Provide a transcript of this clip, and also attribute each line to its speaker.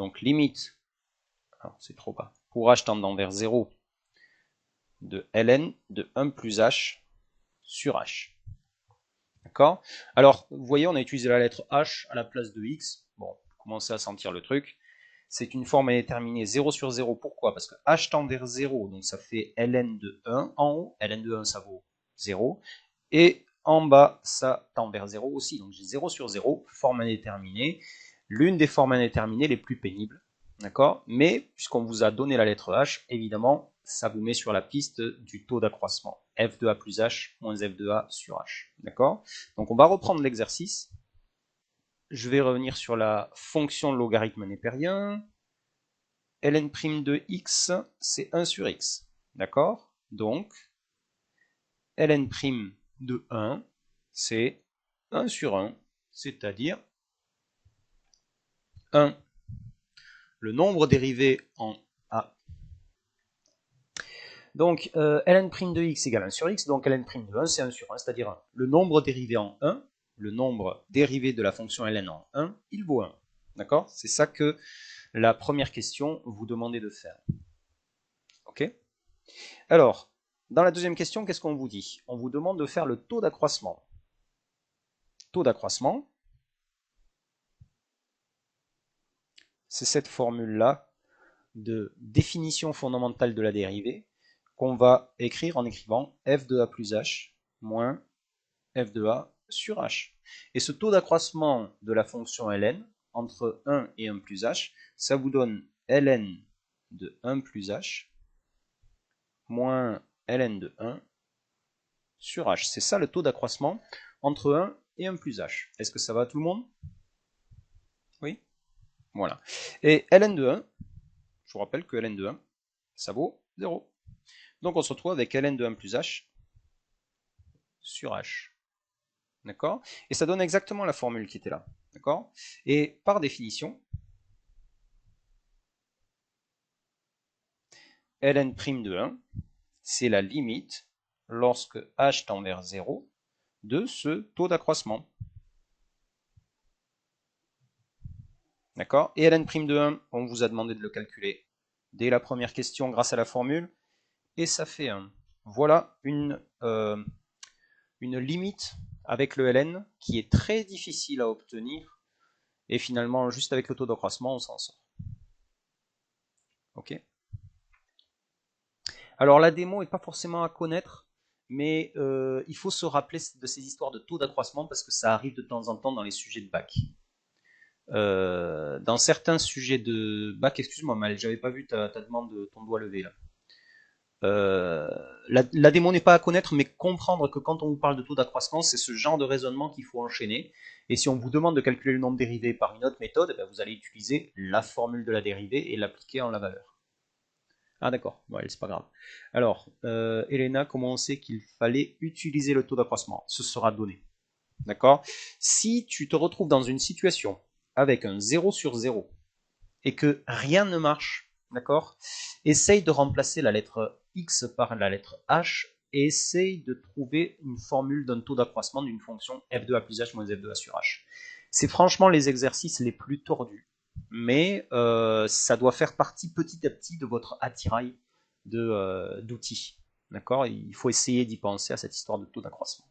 Speaker 1: donc limite, c'est trop bas, pour h tendant vers 0 de ln de 1 plus h sur h. D'accord? Alors, vous voyez, on a utilisé la lettre h à la place de x. Bon, vous commencez à sentir le truc. C'est une forme indéterminée 0 sur 0. Pourquoi? Parce que h tend vers 0, donc ça fait ln de 1 en haut. Ln de 1, ça vaut 0. Et en bas, ça tend vers 0 aussi. Donc j'ai 0 sur 0, forme indéterminée. L'une des formes indéterminées les plus pénibles. D'accord? Mais, puisqu'on vous a donné la lettre h, évidemment, ça vous met sur la piste du taux d'accroissement. f de a plus h moins f de a sur h. D'accord? Donc on va reprendre l'exercice. Je vais revenir sur la fonction de logarithme népérien. Ln' de x, c'est 1 sur x. D'accord? Donc, Ln' de 1, c'est 1 sur 1, c'est-à-dire 1. Le nombre dérivé en a. Donc, Ln' de x égale 1 sur x, donc Ln' de 1, c'est 1 sur 1, c'est-à-dire 1. Le nombre dérivé en 1, le nombre dérivé de la fonction ln en 1, il vaut 1. D'accord? C'est ça que la première question vous demandait de faire. Ok? Alors, dans la deuxième question, qu'est-ce qu'on vous dit? On vous demande de faire le taux d'accroissement. Taux d'accroissement, c'est cette formule-là de définition fondamentale de la dérivée qu'on va écrire en écrivant f de a plus h moins f de a sur h. Et ce taux d'accroissement de la fonction ln entre 1 et 1 plus h, ça vous donne ln de 1 plus h moins ln de 1 sur h. C'est ça le taux d'accroissement entre 1 et 1 plus h. Est-ce que ça va tout le monde? Oui? Voilà. Et ln de 1, je vous rappelle que ln de 1, ça vaut 0. Donc on se retrouve avec ln de 1 plus h sur h. D'accord? Et ça donne exactement la formule qui était là. D'accord? Et par définition, ln' de 1, c'est la limite, lorsque h tend vers 0, de ce taux d'accroissement. D'accord? Et ln' de 1, on vous a demandé de le calculer dès la première question grâce à la formule, et ça fait 1. Voilà une limite avec le ln qui est très difficile à obtenir, et finalement, juste avec le taux d'accroissement, on s'en sort. Ok? Alors la démo n'est pas forcément à connaître, mais il faut se rappeler de ces histoires de taux d'accroissement parce que ça arrive de temps en temps dans les sujets de bac. Dans certains sujets de bac, excuse-moi Mal, j'avais pas vu ta demande de ton doigt levé là. La démo n'est pas à connaître, mais comprendre que quand on vous parle de taux d'accroissement, c'est ce genre de raisonnement qu'il faut enchaîner. Et si on vous demande de calculer le nombre dérivé par une autre méthode, eh bien, vous allez utiliser la formule de la dérivée et l'appliquer en la valeur. Ah d'accord, bon, allez, c'est pas grave. Alors, Elena, comment on sait qu'il fallait utiliser le taux d'accroissement? Ce sera donné. D'accord? Si tu te retrouves dans une situation avec un 0 sur 0 et que rien ne marche, d'accord? Essaye de remplacer la lettre x par la lettre h et essaye de trouver une formule d'un taux d'accroissement d'une fonction f de a plus h moins f de a sur h. C'est franchement les exercices les plus tordus, mais ça doit faire partie petit à petit de votre attirail d'outils. D'accord? Il faut essayer d'y penser à cette histoire de taux d'accroissement.